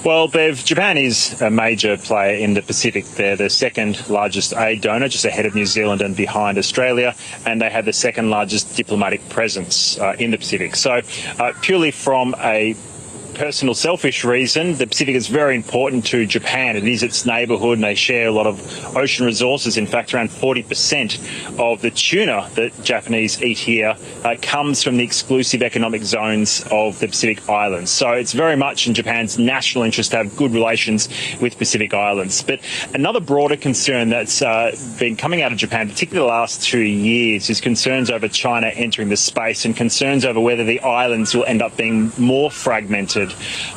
Well, Bev, Japan is a major player in the Pacific. They're the second largest aid donor, just ahead of New Zealand and behind Australia, and they have the second largest diplomatic presence in the Pacific. So purely from a personal selfish reason, the Pacific is very important to Japan. It is its neighbourhood and they share a lot of ocean resources. In fact, around 40% of the tuna that Japanese eat here comes from the exclusive economic zones of the Pacific Islands. So it's very much in Japan's national interest to have good relations with Pacific Islands. But another broader concern that's been coming out of Japan, particularly the last 2 years, is concerns over China entering the space and concerns over whether the islands will end up being more fragmented.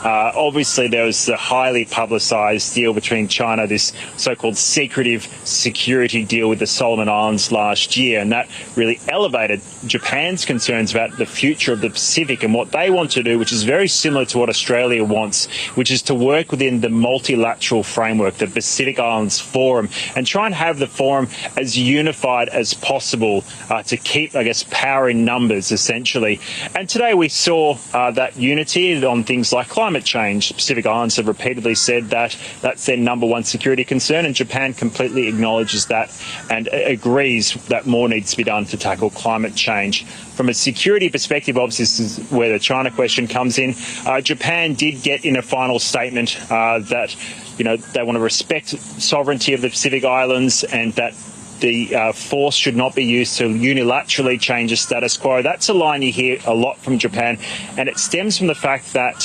Obviously, there was the highly publicised deal between China, this so-called secretive security deal with the Solomon Islands last year, and that really elevated Japan's concerns about the future of the Pacific and what they want to do, which is very similar to what Australia wants, which is to work within the multilateral framework, the Pacific Islands Forum, and try and have the forum as unified as possible to keep, I guess, power in numbers, essentially. And today we saw that unity on things like climate change. Pacific Islands have repeatedly said that that's their number one security concern, and Japan completely acknowledges that and agrees that more needs to be done to tackle climate change. From a security perspective, obviously, this is where the China question comes in. Japan did get in a final statement that, they want to respect sovereignty of the Pacific Islands and that the force should not be used to unilaterally change the status quo. That's a line you hear a lot from Japan, and it stems from the fact that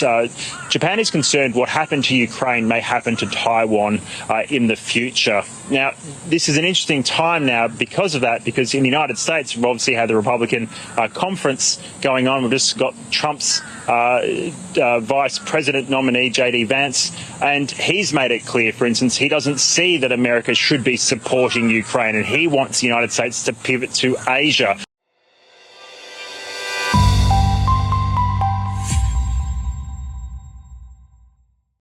Japan is concerned what happened to Ukraine may happen to Taiwan in the future. Now, this is an interesting time now because of that, because in the United States, we've obviously had the Republican conference going on. We've just got Trump's vice president nominee, J.D. Vance, and he's made it clear, for instance, he doesn't see that America should be supporting Ukraine, and he wants the United States to pivot to Asia.